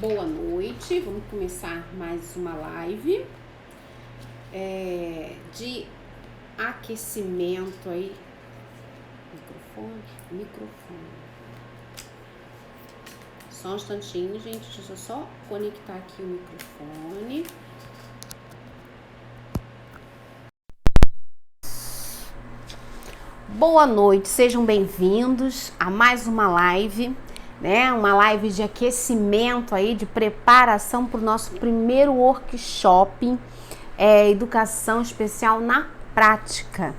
Boa noite, vamos começar mais uma live de aquecimento aí. Microfone. Só um instantinho, gente, deixa eu só conectar aqui o microfone. Boa noite, sejam bem-vindos a mais uma live, né? Uma live de aquecimento aí, de preparação para o nosso primeiro workshop, Educação Especial na Prática.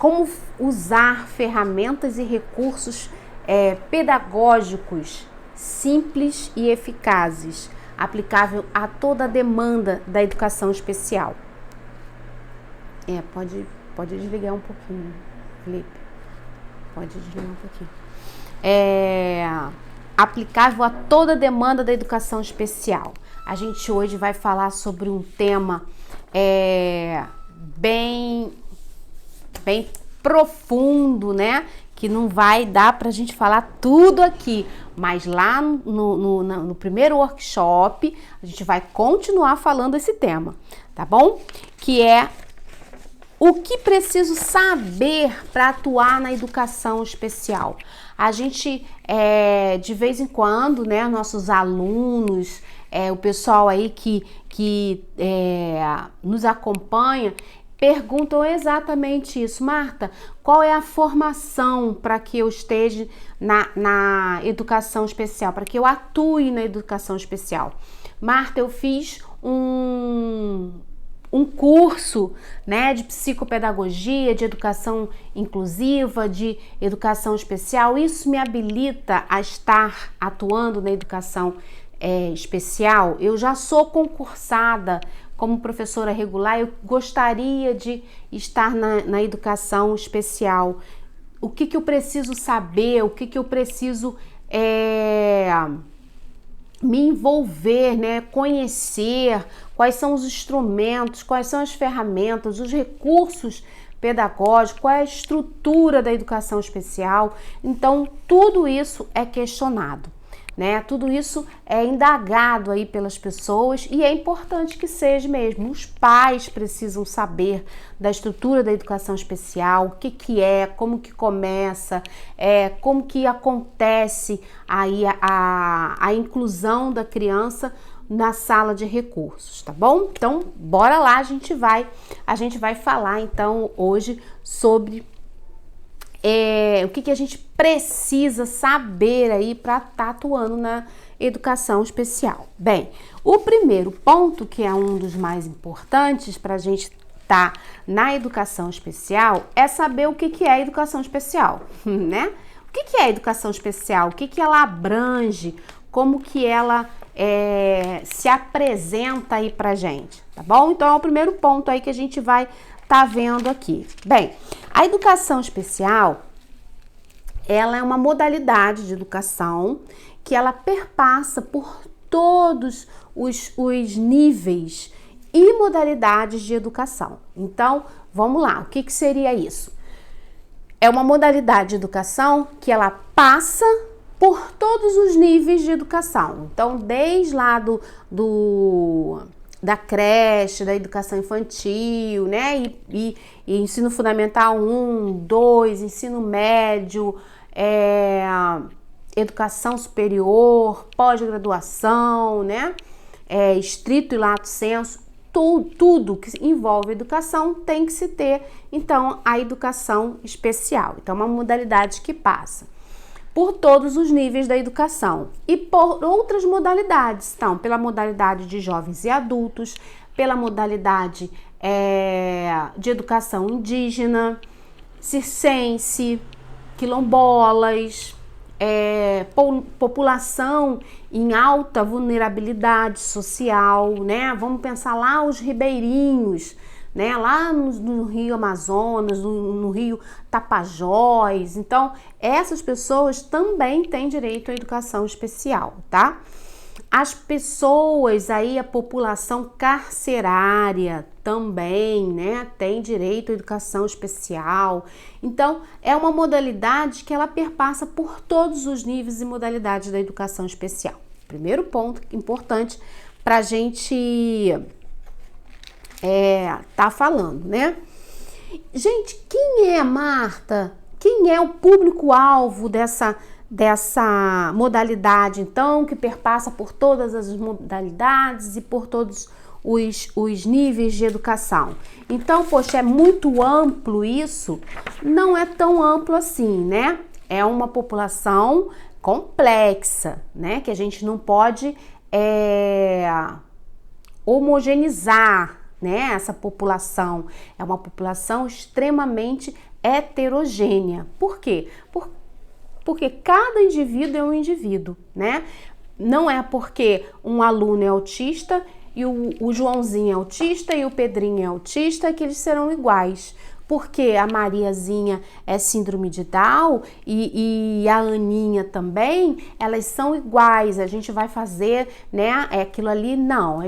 Como usar ferramentas e recursos pedagógicos simples e eficazes, aplicável a toda a demanda da educação especial. Pode desligar um pouquinho, Felipe. Pode desligar um pouquinho. Aplicável a toda a demanda da educação especial. A gente hoje vai falar sobre um tema bem profundo, né? Que não vai dar pra gente falar tudo aqui. Mas lá no primeiro workshop, a gente vai continuar falando esse tema, tá bom? Que é o que preciso saber para atuar na educação especial. A gente, de vez em quando, né, nossos alunos, o pessoal aí que nos acompanha, perguntam exatamente isso. Marta, qual é a formação para que eu esteja na educação especial, para que eu atue na educação especial? Marta, eu fiz um curso, né, de psicopedagogia, de educação inclusiva, de educação especial. Isso me habilita a estar atuando na educação especial. Eu já sou concursada como professora regular, eu gostaria de estar na educação especial. O que eu preciso saber, o que eu preciso me envolver, né? Conhecer quais são os instrumentos, quais são as ferramentas, os recursos pedagógicos, qual é a estrutura da educação especial. Então, tudo isso é questionado, né? Tudo isso é indagado aí pelas pessoas e é importante que seja mesmo. Os pais precisam saber da estrutura da educação especial, o que é, como que começa, como que acontece aí a inclusão da criança na sala de recursos, tá bom? Então, bora lá, a gente vai falar então hoje sobre o que a gente precisa saber aí para estar atuando na educação especial. Bem, o primeiro ponto, que é um dos mais importantes para a gente estar na educação especial, é saber o que é educação especial, né? O que é educação especial? O que ela abrange? Como que ela se apresenta aí pra gente, tá bom? Então, é o primeiro ponto aí que a gente vai tá vendo aqui. Bem, a educação especial, ela é uma modalidade de educação que ela perpassa por todos os níveis e modalidades de educação. Então, vamos lá, o que seria isso? É uma modalidade de educação que ela passa por todos os níveis de educação. Então, desde lá da creche, da educação infantil, né? E ensino fundamental 1, 2, ensino médio, educação superior, pós-graduação, né? Estrito e lato sensu, tudo que envolve educação tem que se ter, então, a educação especial. Então, é uma modalidade que passa por todos os níveis da educação e por outras modalidades, então, pela modalidade de jovens e adultos, pela modalidade de educação indígena, circense, quilombolas, população em alta vulnerabilidade social, né? Vamos pensar lá os ribeirinhos, né? Lá no Rio Amazonas, no Rio Tapajós. Então, essas pessoas também têm direito à educação especial, tá? As pessoas aí, a população carcerária também, né, tem direito à educação especial. Então, é uma modalidade que ela perpassa por todos os níveis e modalidades da educação especial. Primeiro ponto importante para a gente tá falando, né? Gente, quem é, Marta? Quem é o público-alvo dessa modalidade, então, que perpassa por todas as modalidades e por todos os níveis de educação? Então, poxa, é muito amplo isso? Não é tão amplo assim, né? É uma população complexa, né? Que a gente não pode homogeneizar, né? Essa população é uma população extremamente heterogênea. Por quê? Porque cada indivíduo é um indivíduo, né? Não é porque um aluno é autista e o Joãozinho é autista e o Pedrinho é autista que eles serão iguais. Porque a Mariazinha é síndrome de Down e a Aninha também, elas são iguais, a gente vai fazer, né, aquilo ali, não,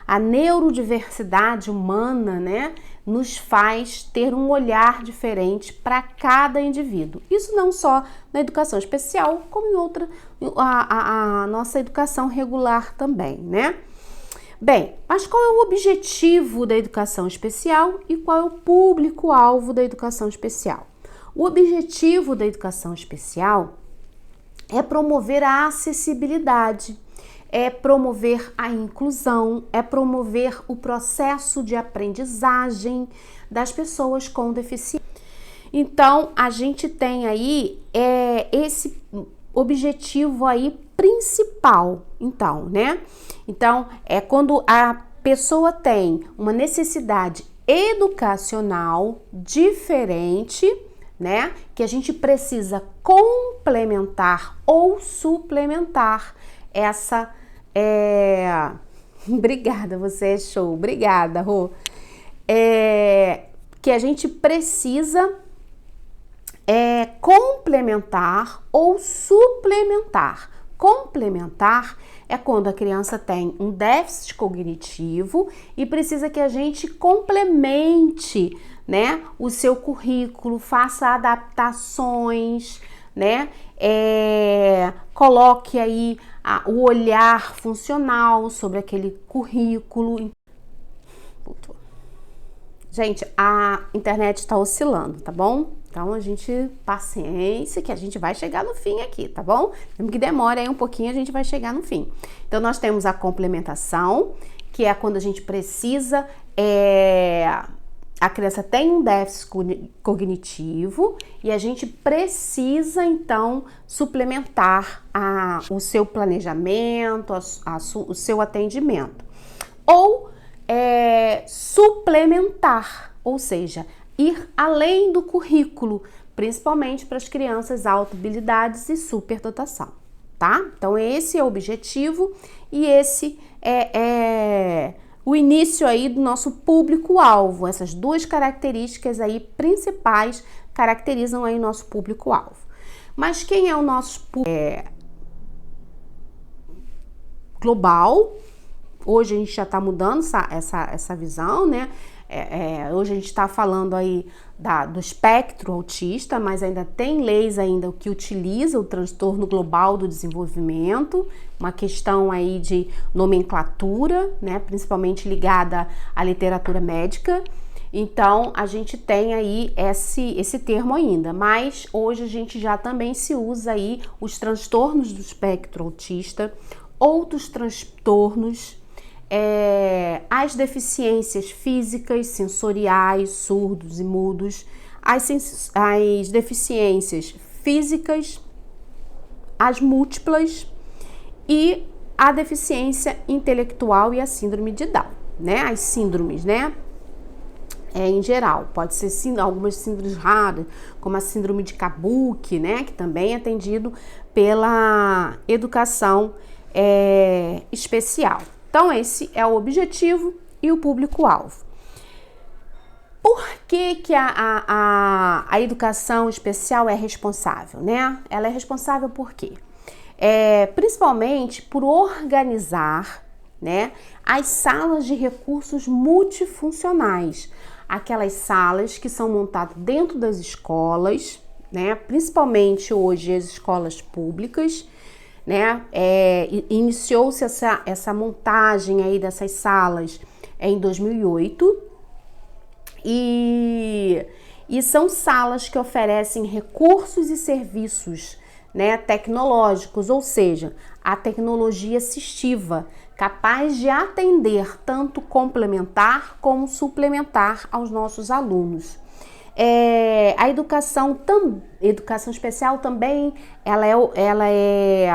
a neurodiversidade humana, né, nos faz ter um olhar diferente para cada indivíduo. Isso não só na educação especial, como em a nossa educação regular também, né? Bem, mas qual é o objetivo da educação especial e qual é o público-alvo da educação especial? O objetivo da educação especial é promover a acessibilidade, é promover a inclusão, é promover o processo de aprendizagem das pessoas com deficiência. Então, a gente tem aí esse objetivo aí principal, então, né? Então, é quando a pessoa tem uma necessidade educacional diferente, né? Que a gente precisa complementar ou suplementar essa. Obrigada, você é show. Obrigada, Rô. Que a gente precisa complementar ou suplementar. Complementar é quando a criança tem um déficit cognitivo e precisa que a gente complemente, né, o seu currículo, faça adaptações, né, coloque aí o olhar funcional sobre aquele currículo. Gente, a internet está oscilando, tá bom? Então, paciência, que a gente vai chegar no fim aqui, tá bom? Mesmo que demore aí um pouquinho, a gente vai chegar no fim. Então, nós temos a complementação, que é quando a gente precisa, a criança tem um déficit cognitivo e a gente precisa, então, suplementar o seu planejamento, o seu atendimento. Ou suplementar, ou seja, ir além do currículo, principalmente para as crianças autohabilidades e superdotação, tá? Então, esse é o objetivo e esse é o início aí do nosso público-alvo. Essas duas características aí principais caracterizam aí o nosso público-alvo. Mas quem é o nosso público global? Hoje a gente já está mudando essa visão, né? Hoje a gente está falando aí do espectro autista, mas ainda tem leis ainda que utiliza o transtorno global do desenvolvimento, uma questão aí de nomenclatura, né, principalmente ligada à literatura médica. Então, a gente tem aí esse termo ainda, mas hoje a gente já também se usa aí os transtornos do espectro autista, outros transtornos, as deficiências físicas, sensoriais, surdos e mudos, as deficiências físicas, as múltiplas e a deficiência intelectual e a síndrome de Down, né? As síndromes, né? Em geral, pode ser algumas síndromes raras, como a síndrome de Kabuki, né? Que também é atendido pela educação especial. Então, esse é o objetivo e o público-alvo. Por que a educação especial é responsável, né? Ela é responsável por quê? Principalmente por organizar, né, as salas de recursos multifuncionais, aquelas salas que são montadas dentro das escolas, né, principalmente hoje as escolas públicas, né? Iniciou-se essa montagem aí dessas salas em 2008 e são salas que oferecem recursos e serviços, né, tecnológicos, ou seja, a tecnologia assistiva, capaz de atender tanto complementar como suplementar aos nossos alunos. A educação especial também, ela é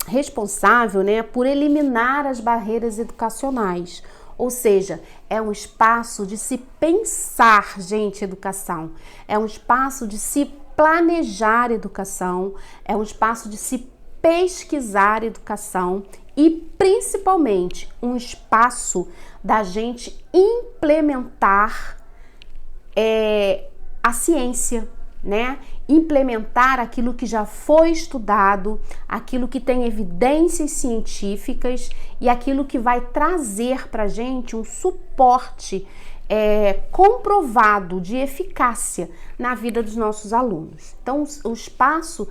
responsável, né, por eliminar as barreiras educacionais. Ou seja, é um espaço de se pensar, gente, educação. É um espaço de se planejar educação. É um espaço de se pesquisar educação. E, principalmente, um espaço da gente implementar a ciência, né? Implementar aquilo que já foi estudado, aquilo que tem evidências científicas e aquilo que vai trazer para a gente um suporte comprovado de eficácia na vida dos nossos alunos. Então, o espaço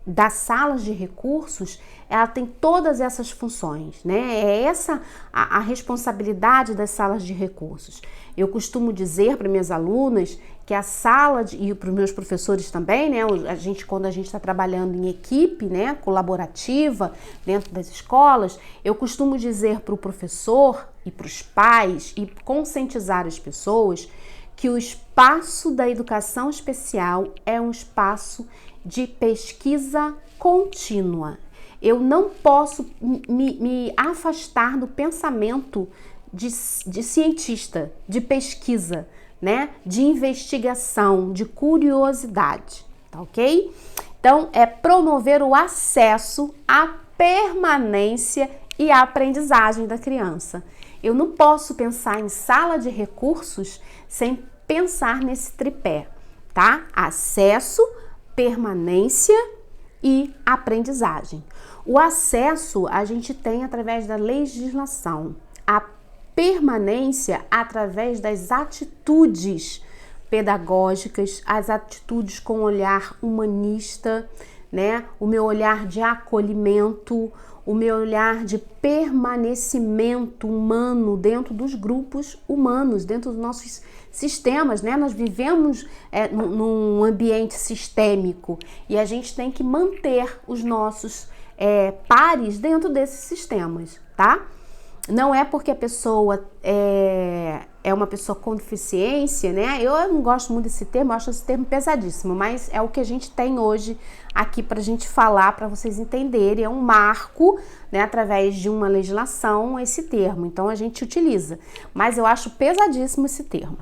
das salas de recursos, ela tem todas essas funções, né? É essa a responsabilidade das salas de recursos. Eu costumo dizer para minhas alunas que a sala, e para os meus professores também, né? Quando a gente está trabalhando em equipe, né, colaborativa dentro das escolas, eu costumo dizer para o professor e para os pais e conscientizar as pessoas que o espaço da educação especial é um espaço de pesquisa contínua. Eu não posso me afastar do pensamento de cientista, de pesquisa, né? De investigação, de curiosidade, tá ok? Então, é promover o acesso à permanência e à aprendizagem da criança. Eu não posso pensar em sala de recursos sem pensar nesse tripé, tá? Acesso, permanência e aprendizagem. O acesso a gente tem através da legislação, a permanência através das atitudes pedagógicas, as atitudes com olhar humanista, né? O meu olhar de acolhimento, o meu olhar de permanecimento humano dentro dos grupos humanos, dentro dos nossos sistemas, né? Nós vivemos num ambiente sistêmico e a gente tem que manter os nossos pares dentro desses sistemas, tá? Não é porque a pessoa é uma pessoa com deficiência, né? Eu não gosto muito desse termo, eu acho esse termo pesadíssimo, mas é o que a gente tem hoje aqui pra gente falar, para vocês entenderem. É um marco, né, através de uma legislação, esse termo. Então a gente utiliza, mas eu acho pesadíssimo esse termo.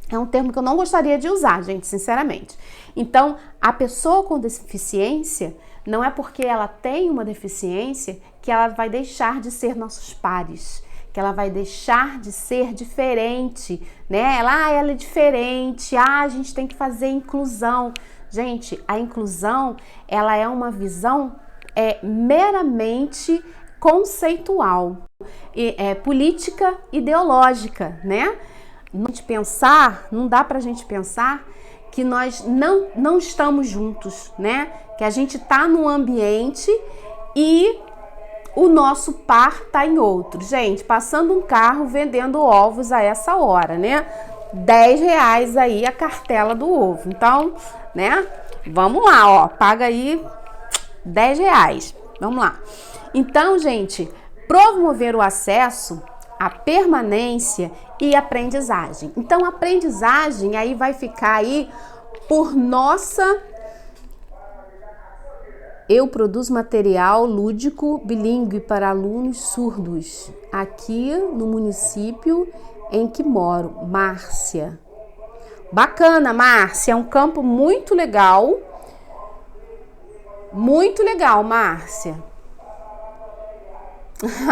É um termo que eu não gostaria de usar, gente, sinceramente. Então, a pessoa com deficiência, não é porque ela tem uma deficiência que ela vai deixar de ser nossos pares, que ela vai deixar de ser diferente, né? Ela é diferente, a gente tem que fazer inclusão. Gente, a inclusão, ela é uma visão meramente conceitual, política ideológica, né? Não dá pra gente pensar que nós não estamos juntos, né? Que a gente tá num ambiente e o nosso par tá em outro. Gente, passando um carro vendendo ovos a essa hora, né? R$10 aí a cartela do ovo. Então, né? Vamos lá, ó. Paga aí R$10. Vamos lá. Então, gente, promover o acesso, a permanência e aprendizagem. Então, a aprendizagem aí vai ficar aí por nossa... Eu produzo material lúdico bilíngue para alunos surdos aqui no município em que moro, Márcia. Bacana, Márcia, é um campo muito legal. Muito legal, Márcia.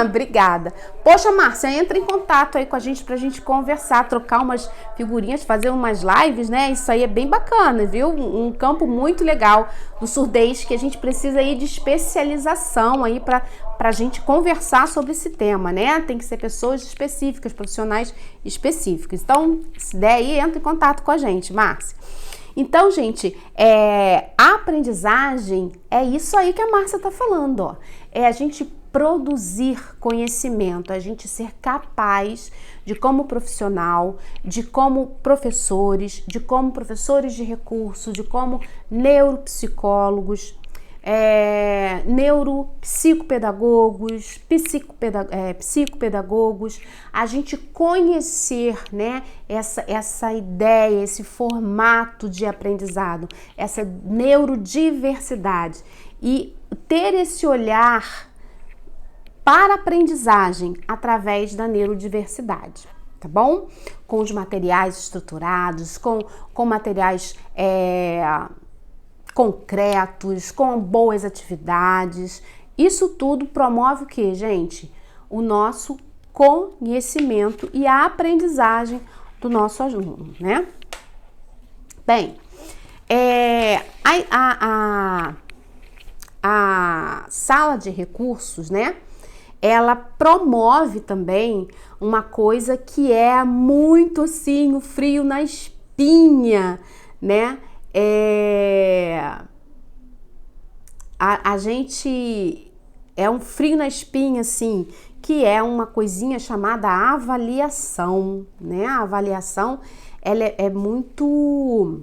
Obrigada. Poxa, Márcia, entra em contato aí com a gente pra gente conversar, trocar umas figurinhas, fazer umas lives, né? Isso aí é bem bacana, viu? Um campo muito legal do surdez que a gente precisa aí de especialização aí pra gente conversar sobre esse tema, né? Tem que ser pessoas específicas, profissionais específicos. Então, se der aí, entra em contato com a gente, Márcia. Então, gente, a aprendizagem é isso aí que a Márcia está falando, ó. É a gente produzir conhecimento, a gente ser capaz de como profissional, de como professores de recurso, de como neuropsicólogos, neuropsicopedagogos, psicopedagogos, a gente conhecer, né, essa ideia, esse formato de aprendizado, essa neurodiversidade e ter esse olhar para a aprendizagem através da neurodiversidade, tá bom? Com os materiais estruturados, com materiais concretos, com boas atividades. Isso tudo promove o que, gente? O nosso conhecimento e a aprendizagem do nosso aluno, né? Bem, a sala de recursos, né? Ela promove também uma coisa que é muito assim, o frio na espinha, né? A gente é um frio na espinha, assim, que é uma coisinha chamada avaliação, né? A avaliação, ela é muito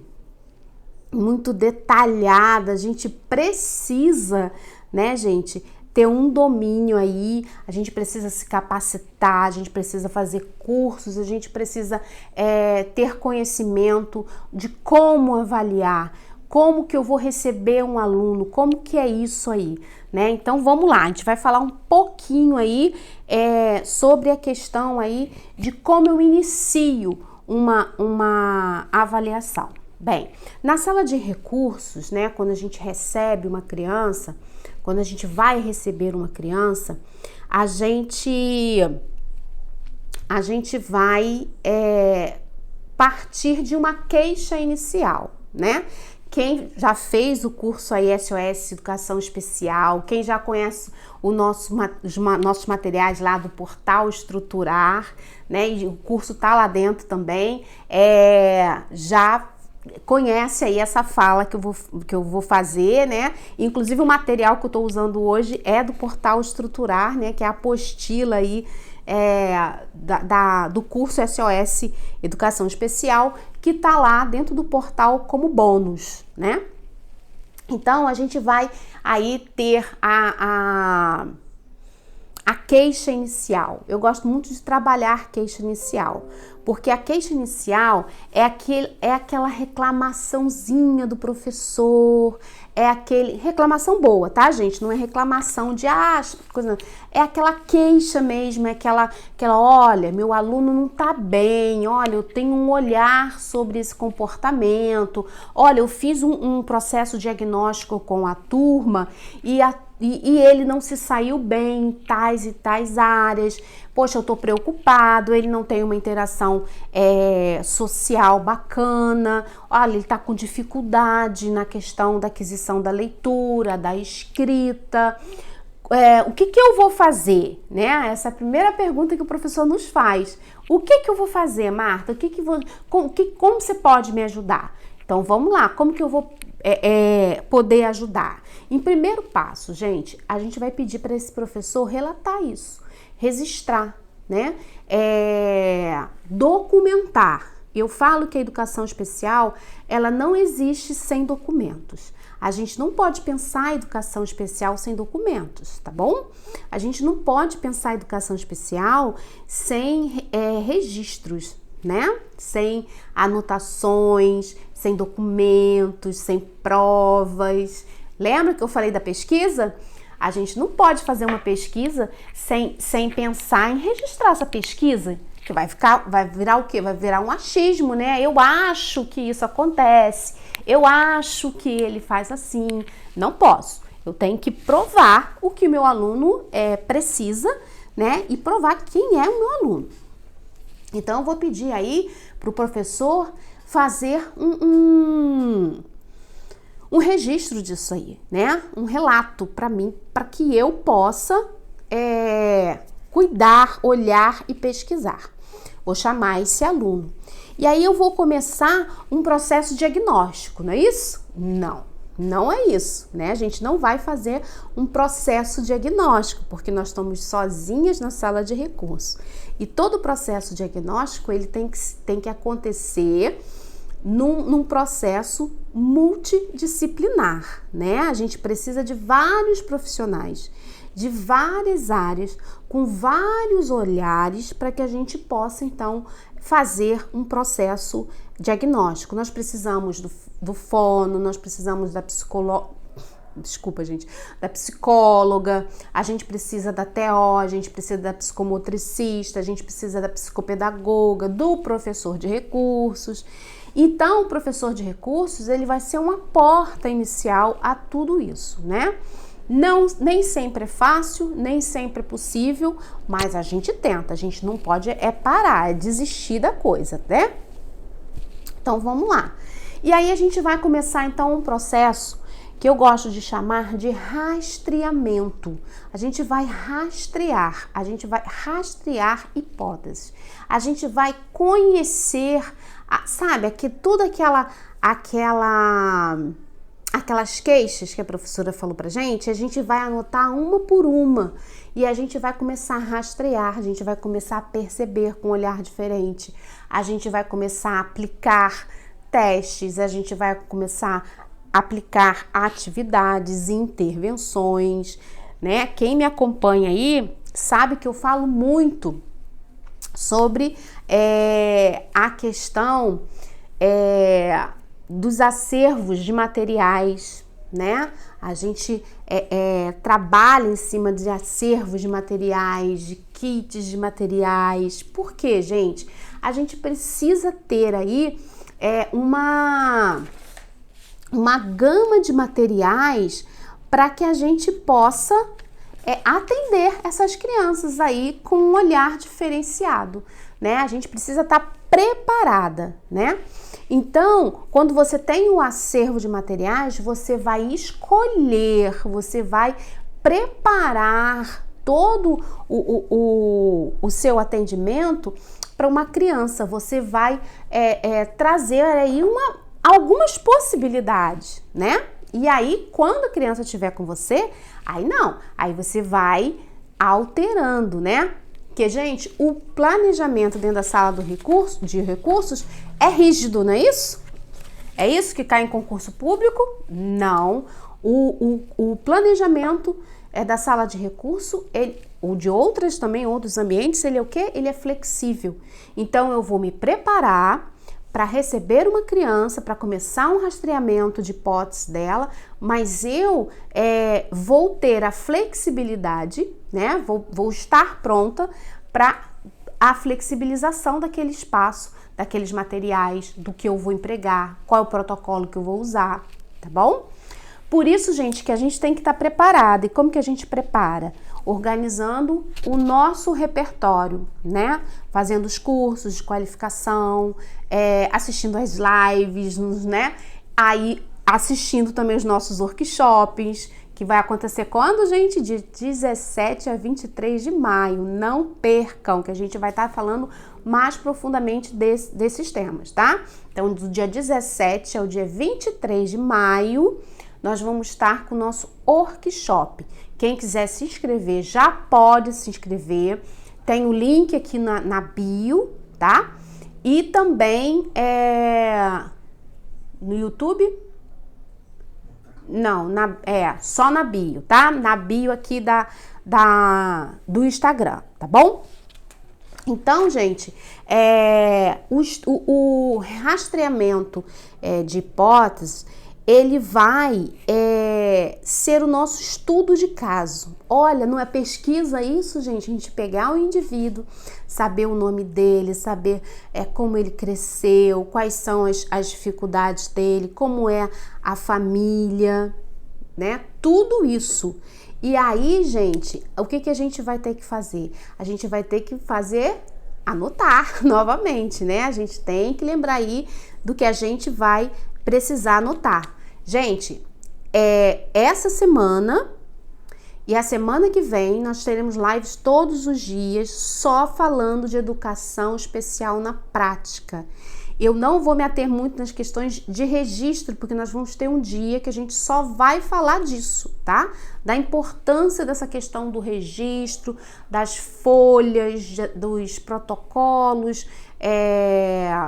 detalhada, a gente precisa, né, gente, ter um domínio aí, a gente precisa se capacitar, a gente precisa fazer cursos, a gente precisa ter conhecimento de como avaliar, como que eu vou receber um aluno, como que é isso aí, né? Então vamos lá, a gente vai falar um pouquinho aí sobre a questão aí de como eu inicio uma avaliação. Bem, na sala de recursos, né, quando a gente recebe uma criança, quando a gente vai receber uma criança, a gente vai partir de uma queixa inicial, né? Quem já fez o curso aí SOS Educação Especial, quem já conhece os nossos materiais lá do portal Estruturar, né? E o curso tá lá dentro também, já conhece aí essa fala que eu vou fazer, né? Inclusive o material que eu tô usando hoje é do portal Estruturar, né? Que é a apostila aí do curso SOS Educação Especial, que tá lá dentro do portal como bônus, né? Então a gente vai aí ter a queixa inicial. Eu gosto muito de trabalhar queixa inicial, porque a queixa inicial é aquela reclamaçãozinha do professor, reclamação boa, tá, gente? Não é reclamação de coisa não. É aquela queixa mesmo, é aquela olha, meu aluno não tá bem, olha, eu tenho um olhar sobre esse comportamento, olha, eu fiz um processo diagnóstico com a turma e ele não se saiu bem em tais e tais áreas. Poxa, eu tô preocupado, ele não tem uma interação social bacana, olha, ele tá com dificuldade na questão da aquisição da leitura, da escrita. O que eu vou fazer, né? Essa é a primeira pergunta que o professor nos faz. O que eu vou fazer, Marta? Como você pode me ajudar? Então, vamos lá, como que eu vou poder ajudar? Em primeiro passo, gente, a gente vai pedir para esse professor relatar isso, registrar, né? Documentar. Eu falo que a educação especial, ela não existe sem documentos. A gente não pode pensar a educação especial sem documentos, tá bom? A gente não pode pensar a educação especial sem registros, né? Sem anotações, sem documentos, sem provas. Lembra que eu falei da pesquisa? A gente não pode fazer uma pesquisa sem pensar em registrar essa pesquisa, que vai virar o quê? Vai virar um achismo, né? Eu acho que isso acontece, eu acho que ele faz assim. Não posso. Eu tenho que provar o que o meu aluno precisa, né? E provar quem é o meu aluno. Então, eu vou pedir aí para o professor fazer um registro disso aí, né? Um relato para mim, para que eu possa cuidar, olhar e pesquisar. Vou chamar esse aluno. E aí eu vou começar um processo diagnóstico, não é isso? Não é isso, né? A gente não vai fazer um processo diagnóstico, porque nós estamos sozinhas na sala de recurso. E todo processo diagnóstico, ele tem que acontecer num processo multidisciplinar, né? A gente precisa de vários profissionais, de várias áreas, com vários olhares, para que a gente possa, então, fazer um processo diagnóstico. Nós precisamos do fono, nós precisamos da da psicóloga, a gente precisa da TO, a gente precisa da psicomotricista, a gente precisa da psicopedagoga, do professor de recursos. Então, o professor de recursos, ele vai ser uma porta inicial a tudo isso, né? Nem sempre é fácil, nem sempre é possível, mas a gente tenta, a gente não pode parar, desistir da coisa, né? Então, vamos lá. E aí, a gente vai começar, então, um processo que eu gosto de chamar de rastreamento. A gente vai rastrear hipóteses. A gente vai conhecer, sabe, aquelas queixas que a professora falou pra gente, a gente vai anotar uma por uma e a gente vai começar a rastrear, a gente vai começar a perceber com um olhar diferente, a gente vai começar a aplicar testes, a gente vai começar a aplicar atividades e intervenções, né? Quem me acompanha aí sabe que eu falo muito sobre a questão dos acervos de materiais, né? A gente trabalha em cima de acervos de materiais, de kits de materiais. Por quê, gente? A gente precisa ter aí uma gama de materiais para que a gente possa atender essas crianças aí com um olhar diferenciado, né? A gente precisa estar preparada, né? Então, quando você tem um acervo de materiais, você vai escolher, você vai preparar todo o seu atendimento para uma criança. Você vai trazer aí algumas possibilidades, né? E aí, quando a criança estiver com você, aí você vai alterando, né? Porque, gente, o planejamento dentro da sala de recursos é rígido, não é isso? É isso que cai em concurso público? Não. O planejamento da sala de recurso, ou de outros ambientes, ele é o quê? Ele é flexível. Então, eu vou me preparar para receber uma criança, para começar um rastreamento de hipóteses dela, mas eu vou ter a flexibilidade, né? Vou estar pronta para a flexibilização daquele espaço, daqueles materiais, do que eu vou empregar, qual é o protocolo que eu vou usar, tá bom? Por isso, gente, que a gente tem que estar preparada. E como que a gente prepara? Organizando o nosso repertório, né? Fazendo os cursos de qualificação, assistindo as lives, né? Aí, assistindo também os nossos workshops, que vai acontecer quando, gente? De 17 a 23 de maio. Não percam, que a gente vai estar falando mais profundamente desses temas, tá? Então, do dia 17 ao dia 23 de maio, nós vamos estar com o nosso workshop. Quem quiser se inscrever, já pode se inscrever. Tem o link aqui na bio, tá? E também no YouTube. Não, só na bio, tá? Na bio aqui do Instagram, tá bom? Então, gente, o rastreamento de hipóteses, ele vai ser o nosso estudo de caso. Olha, não é pesquisa isso, gente? A gente pegar o indivíduo, saber o nome dele, saber como ele cresceu, quais são as dificuldades dele, como é a família, né? Tudo isso. E aí, gente, o que a gente vai ter que fazer? A gente vai ter que anotar novamente, né? A gente tem que lembrar aí do que a gente vai precisar anotar. Gente, essa semana E a semana que vem nós teremos lives todos os dias só falando de educação especial na prática. Eu não vou me ater muito nas questões de registro, porque nós vamos ter um dia que a gente só vai falar disso, tá? Da importância dessa questão do registro, das folhas, dos protocolos,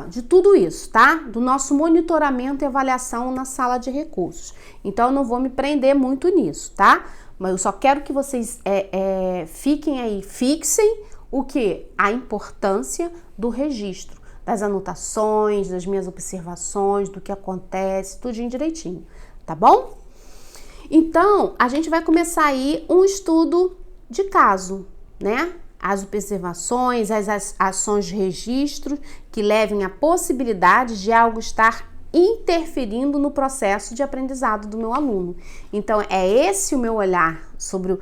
de tudo isso, tá? Do nosso monitoramento e avaliação na sala de recursos. Então, eu não vou me prender muito nisso, tá? Mas eu só quero que vocês fiquem aí, fixem o que? A importância do registro, das anotações, das minhas observações, do que acontece, tudinho direitinho, tá bom? Então, a gente vai começar aí um estudo de caso, né? As observações, as ações de registro que levem à possibilidade de algo estar interferindo no processo de aprendizado do meu aluno. Então, é esse o meu olhar sobre,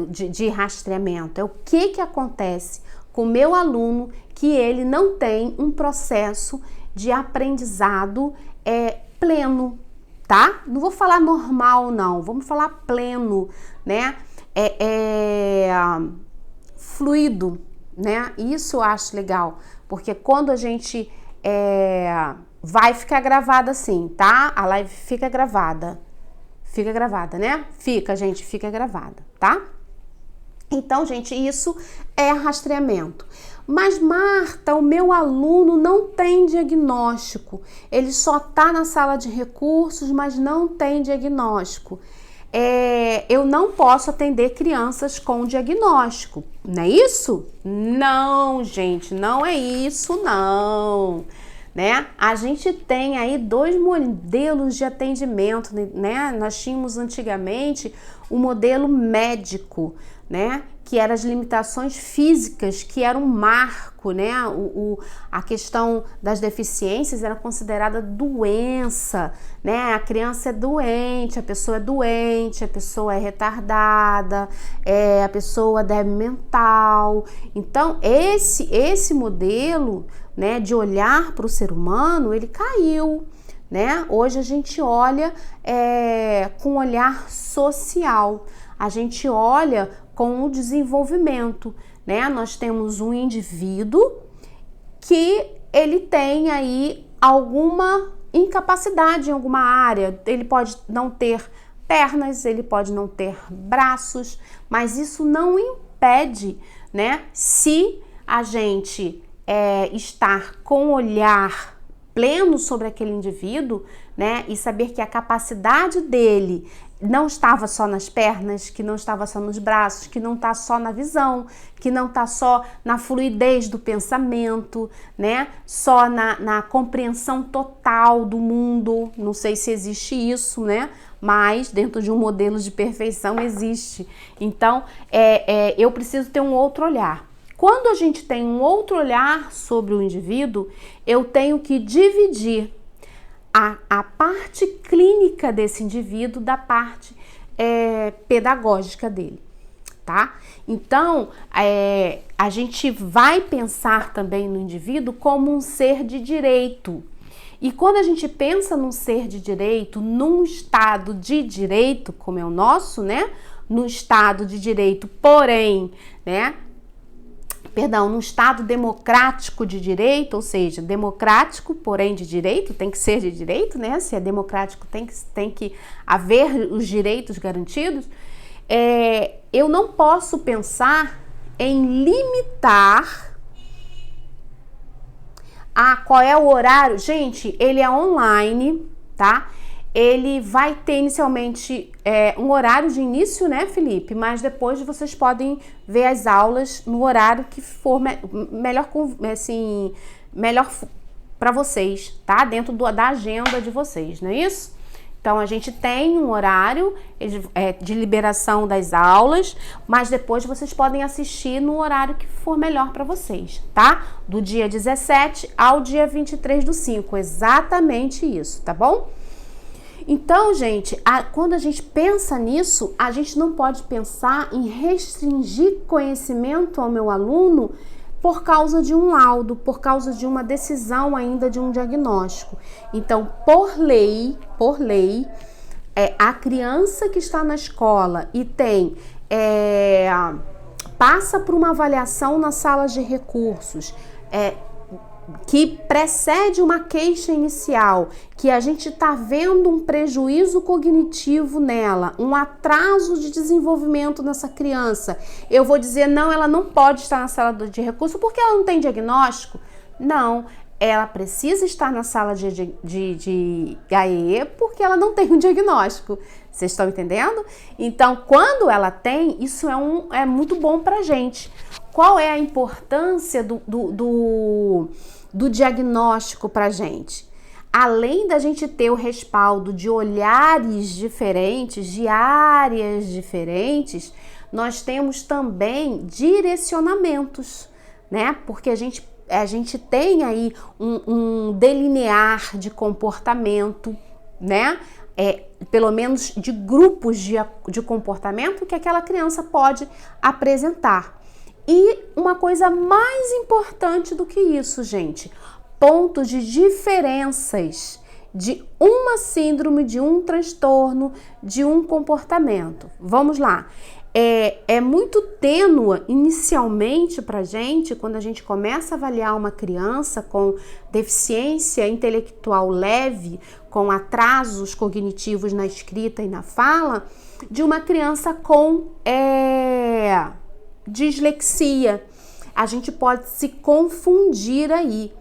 de rastreamento. É o que acontece com o meu aluno que ele não tem um processo de aprendizado pleno, tá? Não vou falar normal, não. Vamos falar pleno, né? Fluido, né? Isso eu acho legal, porque quando a gente vai ficar gravada assim, tá? A live fica gravada, né? Fica gravada, tá? Então, gente, isso é rastreamento. Mas, Marta, o meu aluno não tem diagnóstico. Ele só tá na sala de recursos, mas não tem diagnóstico. Eu não posso atender crianças com diagnóstico, não é isso? Não, gente, não é isso, não. Né? A gente tem aí 2 modelos de atendimento, né? Nós tínhamos antigamente o modelo médico, né? Que eram as limitações físicas, que era um marco, né? A questão das deficiências era considerada doença, né? A criança é doente, a pessoa é doente, a pessoa é retardada, a pessoa é débil mental. Então, esse modelo, né, de olhar para o ser humano, ele caiu, né? Hoje a gente olha com um olhar social, a gente olha com o desenvolvimento, né? Nós temos um indivíduo que ele tem aí alguma incapacidade em alguma área, ele pode não ter pernas, ele pode não ter braços, mas isso não impede, né? Se a gente estar com um olhar pleno sobre aquele indivíduo, né, e saber que a capacidade dele não estava só nas pernas, que não estava só nos braços, que não está só na visão, que não está só na fluidez do pensamento, né, só na compreensão total do mundo. Não sei se existe isso, né, mas dentro de um modelo de perfeição existe. Então, eu preciso ter um outro olhar. Quando a gente tem um outro olhar sobre o indivíduo, eu tenho que dividir a parte clínica desse indivíduo da parte pedagógica dele, tá? Então, a gente vai pensar também no indivíduo como um ser de direito. E quando a gente pensa num ser de direito, num estado de direito, como é o nosso, né? No estado de direito, porém, né? Num Estado democrático de direito, ou seja, democrático, porém de direito, tem que ser de direito, né? Se é democrático, tem que haver os direitos garantidos. Eu não posso pensar em limitar qual é o horário. Gente, ele é online, tá? Ele vai ter inicialmente um horário de início, né, Felipe? Mas depois vocês podem ver as aulas no horário que for melhor para vocês, tá? Dentro da agenda de vocês, não é isso? Então, a gente tem um horário de liberação das aulas, mas depois vocês podem assistir no horário que for melhor para vocês, tá? Do dia 17 ao dia 23/5, exatamente isso, tá bom? Então, gente, quando a gente pensa nisso, a gente não pode pensar em restringir conhecimento ao meu aluno por causa de um laudo, por causa de uma decisão ainda de um diagnóstico. Então, por lei, a criança que está na escola e tem passa por uma avaliação na sala de recursos, que precede uma queixa inicial, que a gente está vendo um prejuízo cognitivo nela, um atraso de desenvolvimento nessa criança, eu vou dizer, não, ela não pode estar na sala de recurso porque ela não tem diagnóstico? Não, ela precisa estar na sala de AEE porque ela não tem um diagnóstico. Vocês estão entendendo? Então, quando ela tem, isso é muito bom pra gente. Qual é a importância do diagnóstico pra gente? Além da gente ter o respaldo de olhares diferentes, de áreas diferentes, nós temos também direcionamentos, né? Porque a gente tem aí um delinear de comportamento, né? Pelo menos de grupos de comportamento que aquela criança pode apresentar. E uma coisa mais importante do que isso, gente, pontos de diferenças de uma síndrome, de um transtorno, de um comportamento. Vamos lá. É muito tênue inicialmente pra gente, quando a gente começa a avaliar uma criança com deficiência intelectual leve, com atrasos cognitivos na escrita e na fala, de uma criança com dislexia. A gente pode se confundir aí.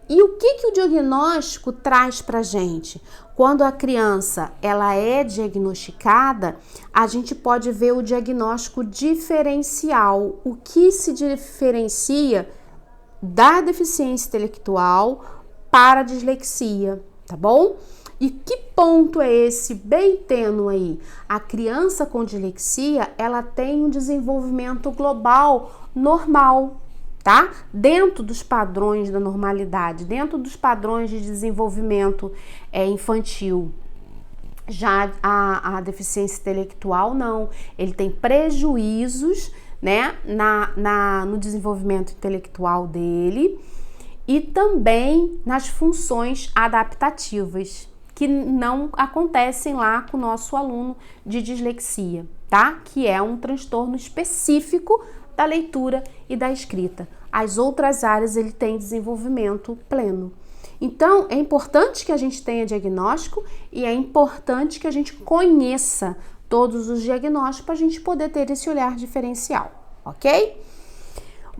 E o que o diagnóstico traz pra gente? Quando a criança ela é diagnosticada, a gente pode ver o diagnóstico diferencial, o que se diferencia da deficiência intelectual para a dislexia, tá bom? E que ponto é esse bem tênue aí? A criança com dislexia, ela tem um desenvolvimento global normal, tá? Dentro dos padrões da normalidade, dentro dos padrões de desenvolvimento infantil. Já a deficiência intelectual, não. Ele tem prejuízos, né, no desenvolvimento intelectual dele e também nas funções adaptativas, que não acontecem lá com o nosso aluno de dislexia, tá? Que é um transtorno específico da leitura e da escrita. As outras áreas ele tem desenvolvimento pleno. Então, é importante que a gente tenha diagnóstico e é importante que a gente conheça todos os diagnósticos para a gente poder ter esse olhar diferencial, ok?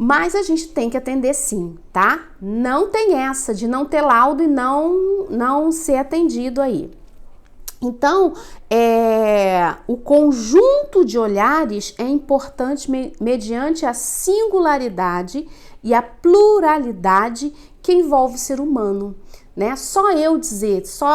Mas a gente tem que atender sim, tá? Não tem essa de não ter laudo e não ser atendido aí. Então, o conjunto de olhares é importante mediante a singularidade e a pluralidade que envolve o ser humano, né? Só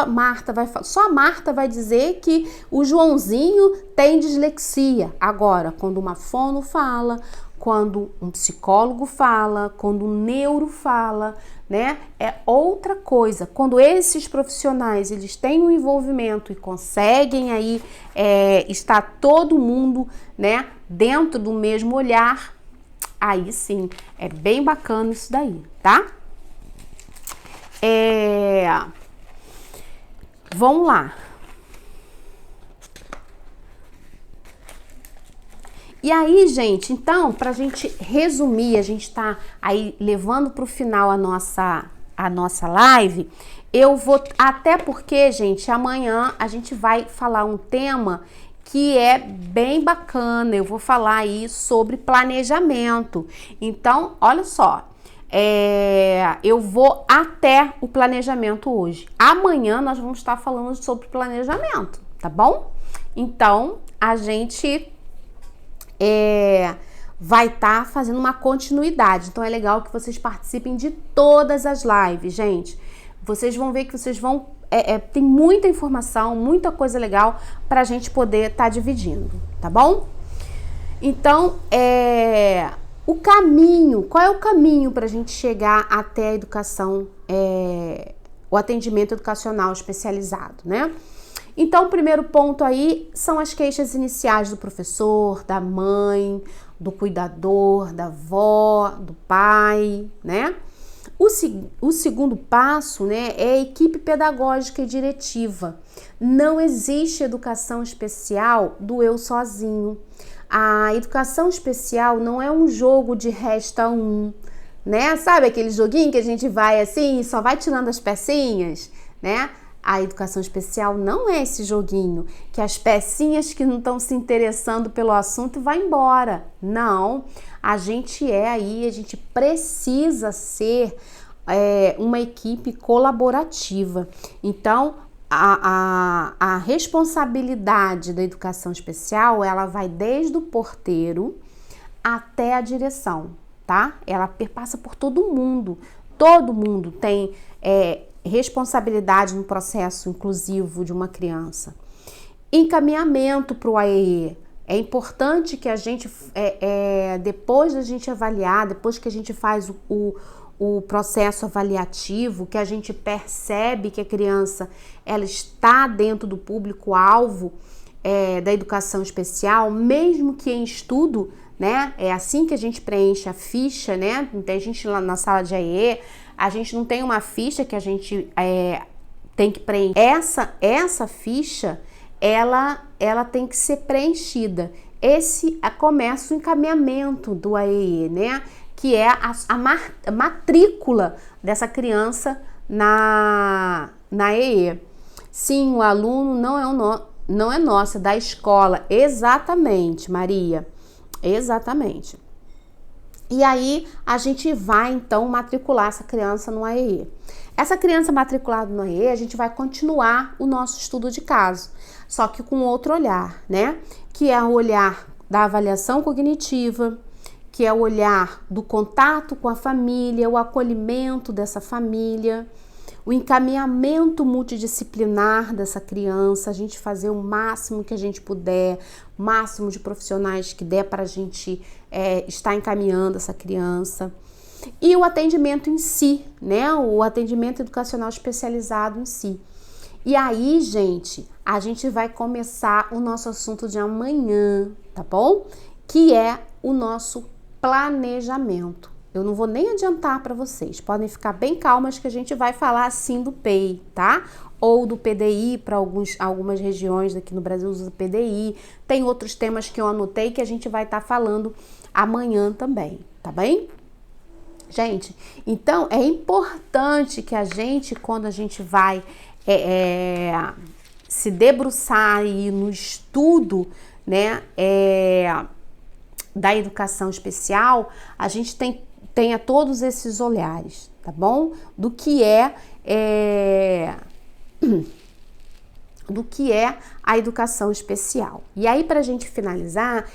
a Marta vai dizer que o Joãozinho tem dislexia. Agora, quando uma fono fala, quando um psicólogo fala, quando um neuro fala, né? É outra coisa. Quando esses profissionais eles têm um envolvimento e conseguem aí estar todo mundo, né, dentro do mesmo olhar, aí sim, é bem bacana isso daí, tá? Vamos lá. E aí, gente, então, pra gente resumir, a gente tá aí levando pro final a nossa live, eu vou, até porque, gente, amanhã a gente vai falar um tema que é bem bacana, eu vou falar aí sobre planejamento. Então, olha só, eu vou até o planejamento hoje. Amanhã nós vamos estar falando sobre planejamento, tá bom? Então, a gente vai estar fazendo uma continuidade. Então, é legal que vocês participem de todas as lives, gente. Vocês vão ver que vocês vão... tem muita informação, muita coisa legal para a gente poder estar dividindo, tá bom? Então, o caminho, qual é o caminho para a gente chegar até a educação, o atendimento educacional especializado, né? Então, o primeiro ponto aí são as queixas iniciais do professor, da mãe, do cuidador, da avó, do pai, né? O segundo passo, né, é a equipe pedagógica e diretiva. Não existe educação especial do eu sozinho. A educação especial não é um jogo de resta um, né? Sabe aquele joguinho que a gente vai assim e só vai tirando as pecinhas, né? A educação especial não é esse joguinho que as pecinhas que não estão se interessando pelo assunto vai embora. Não, a gente precisa ser uma equipe colaborativa. Então, a responsabilidade da educação especial, ela vai desde o porteiro até a direção, tá? Ela perpassa por todo mundo. Todo mundo tem responsabilidade no processo inclusivo de uma criança. Encaminhamento para o AEE. É importante que a gente, depois da gente avaliar, depois que a gente faz o processo avaliativo, que a gente percebe que a criança ela está dentro do público-alvo da educação especial, mesmo que em estudo, né? É assim que a gente preenche a ficha, né? Tem gente lá na sala de AE, a gente não tem uma ficha que a gente tem que preencher. Essa ficha, ela tem que ser preenchida. Esse começa o encaminhamento do AEE, né? Que é a matrícula dessa criança na EE. Sim, o aluno não é nosso, é da escola. Exatamente, Maria. Exatamente. E aí, a gente vai, então, matricular essa criança no AEE. Essa criança matriculada no AEE, a gente vai continuar o nosso estudo de caso, só que com outro olhar, né? Que é o olhar da avaliação cognitiva, que é o olhar do contato com a família, o acolhimento dessa família, o encaminhamento multidisciplinar dessa criança, a gente fazer o máximo que a gente puder, o máximo de profissionais que der para a gente estar encaminhando essa criança. E o atendimento em si, né? O atendimento educacional especializado em si. E aí, gente, a gente vai começar o nosso assunto de amanhã, tá bom? Que é o nosso planejamento. Eu não vou nem adiantar para vocês, podem ficar bem calmas que a gente vai falar assim do PEI, tá? Ou do PDI, para algumas regiões aqui no Brasil usa PDI. Tem outros temas que eu anotei que a gente vai estar falando amanhã também, tá bem? Gente, então é importante que a gente, quando a gente vai se debruçar aí no estudo, né, da educação especial, a gente tenha todos esses olhares, tá bom? Do que é a educação especial. E aí, para a gente finalizar,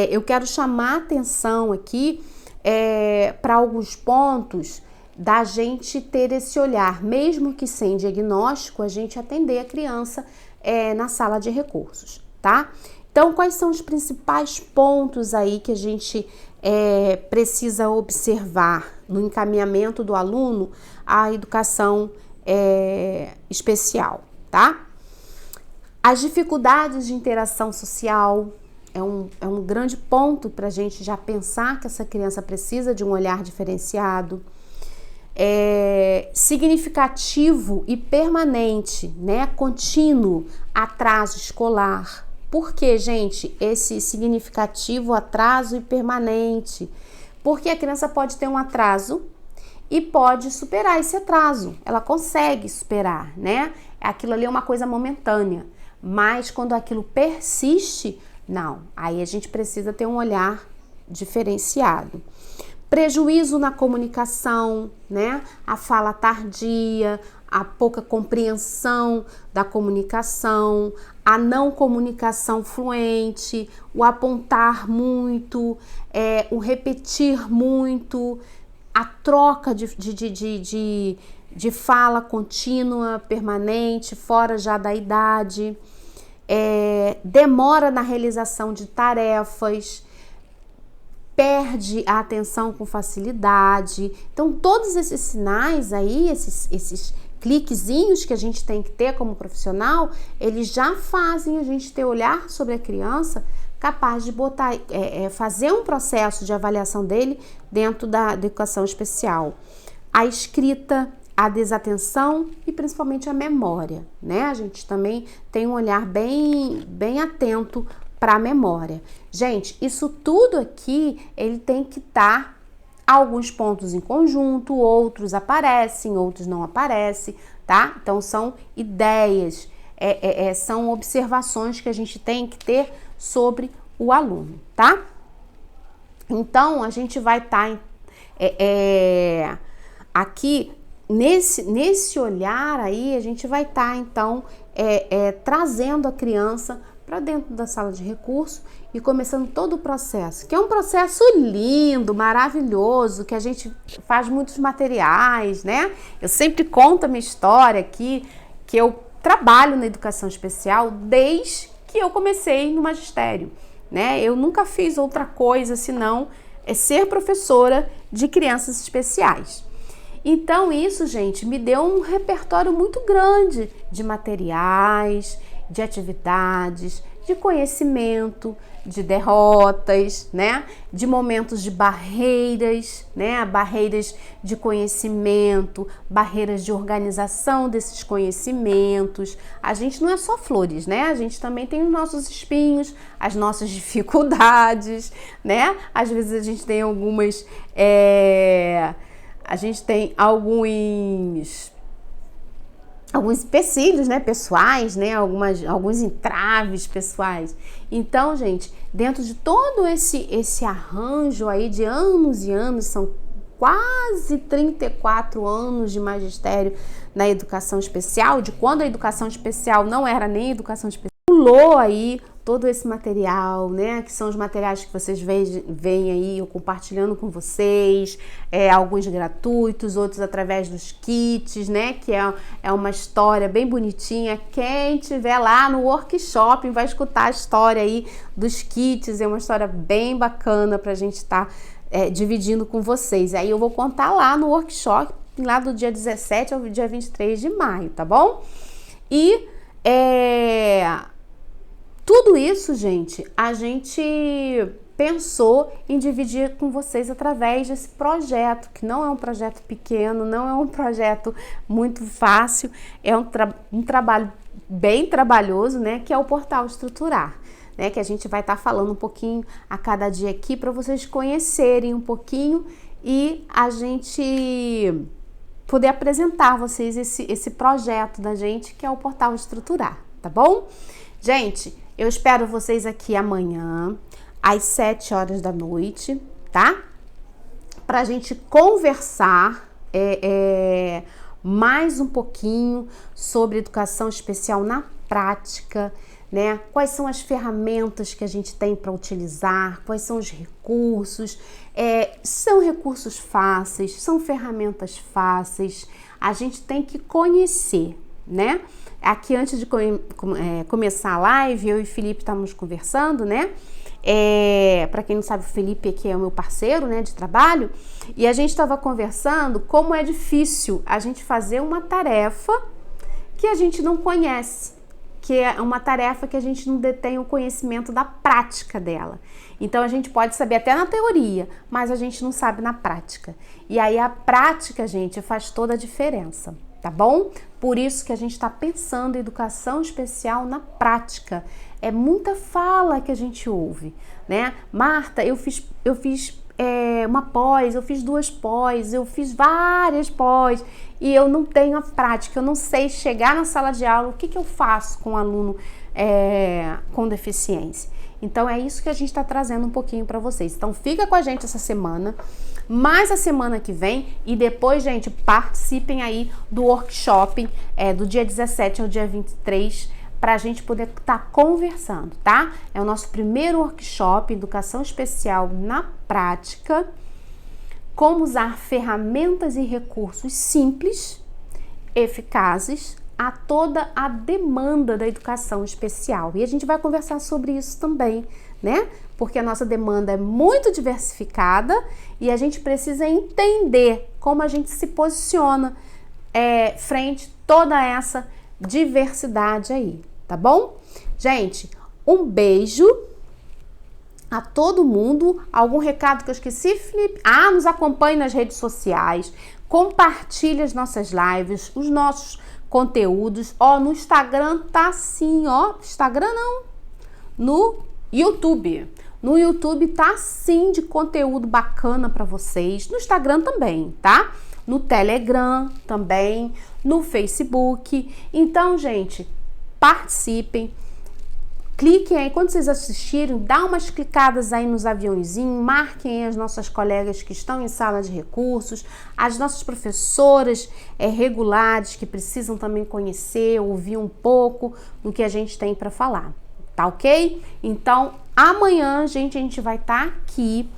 eu quero chamar a atenção aqui para alguns pontos da gente ter esse olhar, mesmo que sem diagnóstico, a gente atender a criança na sala de recursos, tá? Então, quais são os principais pontos aí que a gente precisa observar no encaminhamento do aluno à educação especial, tá? As dificuldades de interação social é um grande ponto para a gente já pensar que essa criança precisa de um olhar diferenciado. Significativo e permanente, né? Contínuo atraso escolar. Por que, gente, esse significativo atraso e permanente? Porque a criança pode ter um atraso e pode superar esse atraso. Ela consegue superar, né? Aquilo ali é uma coisa momentânea. Mas quando aquilo persiste, não. Aí a gente precisa ter um olhar diferenciado. Prejuízo na comunicação, né? A fala tardia, a pouca compreensão da comunicação, a não comunicação fluente, o apontar muito, o repetir muito, a troca de fala contínua, permanente, fora já da idade, demora na realização de tarefas, perde a atenção com facilidade. Então, todos esses sinais aí, esses cliquezinhos que a gente tem que ter como profissional, eles já fazem a gente ter olhar sobre a criança capaz de fazer um processo de avaliação dele dentro da educação especial. A escrita, a desatenção e principalmente a memória, né? A gente também tem um olhar bem atento para a memória. Gente, isso tudo aqui, ele tem que estar alguns pontos em conjunto, outros aparecem, outros não aparecem, tá? Então, são ideias, são observações que a gente tem que ter sobre o aluno, tá? Então, a gente vai estar aqui, nesse olhar aí, a gente vai estar, então, trazendo a criança para dentro da sala de recurso e começando todo o processo, que é um processo lindo, maravilhoso, que a gente faz muitos materiais, né? Eu sempre conto a minha história aqui, que eu trabalho na educação especial desde que eu comecei no magistério, né? Eu nunca fiz outra coisa senão ser professora de crianças especiais. Então isso, gente, me deu um repertório muito grande de materiais, de atividades, de conhecimento, de derrotas, né? De momentos de barreiras, né? Barreiras de conhecimento, barreiras de organização desses conhecimentos. A gente não é só flores, né? A gente também tem os nossos espinhos, as nossas dificuldades, né? Às vezes a gente tem alguns empecilhos, né, pessoais, né, alguns entraves pessoais. Então, gente, dentro de todo esse arranjo aí de anos e anos, são quase 34 anos de magistério na educação especial, de quando a educação especial não era nem educação especial, pulou aí todo esse material, né, que são os materiais que vocês veem aí eu compartilhando com vocês, alguns gratuitos, outros através dos kits, né, que é uma história bem bonitinha. Quem tiver lá no workshop vai escutar a história aí dos kits, é uma história bem bacana pra gente estar dividindo com vocês. Aí eu vou contar lá no workshop, lá do dia 17 ao dia 23 de maio, tá bom? E tudo isso, gente, a gente pensou em dividir com vocês através desse projeto, que não é um projeto pequeno, não é um projeto muito fácil, é um trabalho bem trabalhoso, né, que é o Portal Estruturar, né, que a gente vai estar falando um pouquinho a cada dia aqui para vocês conhecerem um pouquinho e a gente poder apresentar a vocês esse projeto da gente, que é o Portal Estruturar, tá bom? Gente, eu espero vocês aqui amanhã, às 7 horas da noite, tá? Pra gente conversar mais um pouquinho sobre educação especial na prática, né? Quais são as ferramentas que a gente tem para utilizar, quais são os recursos, são recursos fáceis, são ferramentas fáceis, a gente tem que conhecer, né? Aqui antes de começar a live, eu e o Felipe estávamos conversando, né? Para quem não sabe, o Felipe aqui é o meu parceiro, né, de trabalho, e a gente estava conversando como é difícil a gente fazer uma tarefa que a gente não conhece, que é uma tarefa que a gente não detém o conhecimento da prática dela. Então a gente pode saber até na teoria, mas a gente não sabe na prática. E aí a prática, gente, faz toda a diferença, tá bom? Por isso que a gente está pensando em educação especial na prática. É muita fala que a gente ouve, né? Marta, eu fiz uma pós, eu fiz 2 pós, eu fiz várias pós e eu não tenho a prática, eu não sei chegar na sala de aula, o que eu faço com um aluno com deficiência. Então é isso que a gente está trazendo um pouquinho para vocês. Então fica com a gente essa semana, mais a semana que vem, e depois, gente, participem aí do workshop do dia 17 ao dia 23, para a gente poder estar conversando, tá? É o nosso primeiro workshop, Educação Especial na Prática, como usar ferramentas e recursos simples, eficazes, a toda a demanda da educação especial. E a gente vai conversar sobre isso também, né? Porque a nossa demanda é muito diversificada e a gente precisa entender como a gente se posiciona frente a toda essa diversidade aí, tá bom? Gente, um beijo a todo mundo. Algum recado que eu esqueci, Felipe? Nos acompanhe nas redes sociais, compartilhe as nossas lives, os nossos conteúdos. No Instagram tá assim, Instagram não, no YouTube. No YouTube tá sim de conteúdo bacana para vocês. No Instagram também, tá? No Telegram também, no Facebook. Então, gente, participem. Cliquem aí, quando vocês assistirem, dá umas clicadas aí nos aviãozinhos, marquem as nossas colegas que estão em sala de recursos, as nossas professoras regulares que precisam também conhecer, ouvir um pouco do que a gente tem para falar, tá ok? Então, amanhã, gente, a gente vai estar aqui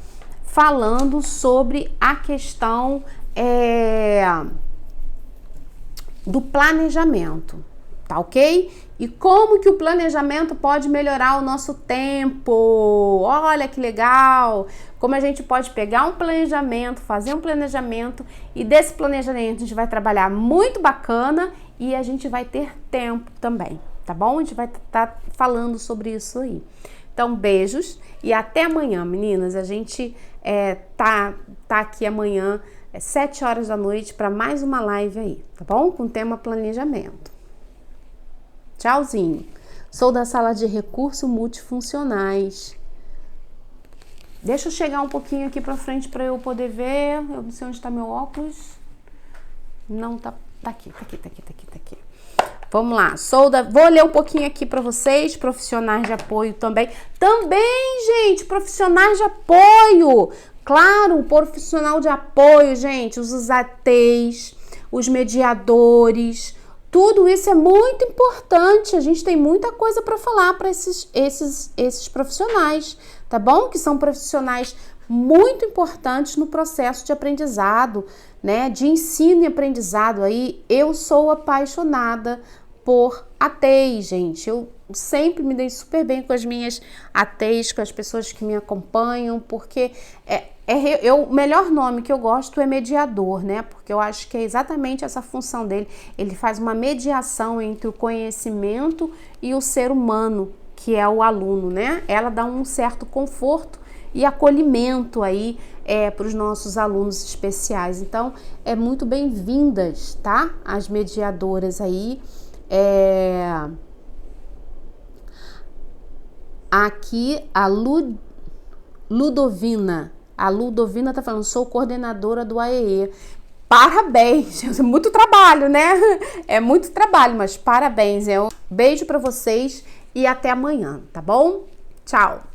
falando sobre a questão do planejamento, tá ok? E como que o planejamento pode melhorar o nosso tempo? Olha que legal! Como a gente pode pegar um planejamento, fazer um planejamento e desse planejamento a gente vai trabalhar muito bacana e a gente vai ter tempo também, tá bom? A gente vai estar falando sobre isso aí. Então, beijos e até amanhã, meninas. A gente tá aqui amanhã, 7 horas da noite, para mais uma live aí, tá bom? Com o tema planejamento. Tchauzinho. Sou da sala de recursos multifuncionais. Deixa eu chegar um pouquinho aqui pra frente para eu poder ver. Eu não sei onde tá meu óculos. Não tá. Tá aqui. Vamos lá. Vou ler um pouquinho aqui para vocês. Profissionais de apoio também. Também, gente, profissionais de apoio. Claro, o profissional de apoio, gente, os ATs, os mediadores. Tudo isso é muito importante, a gente tem muita coisa para falar para esses profissionais, tá bom? Que são profissionais muito importantes no processo de aprendizado, né? De ensino e aprendizado aí. Eu sou apaixonada por ATs, gente. Eu sempre me dei super bem com as minhas ATs, com as pessoas que me acompanham, porque o melhor nome que eu gosto é mediador, né? Porque eu acho que é exatamente essa função dele. Ele faz uma mediação entre o conhecimento e o ser humano, que é o aluno, né? Ela dá um certo conforto e acolhimento aí para os nossos alunos especiais. Então, muito bem-vindas, tá? As mediadoras aí. Aqui a Ludovina. A Ludovina tá falando, sou coordenadora do AEE. Parabéns! É muito trabalho, né? É muito trabalho, mas parabéns. Beijo para vocês e até amanhã, tá bom? Tchau!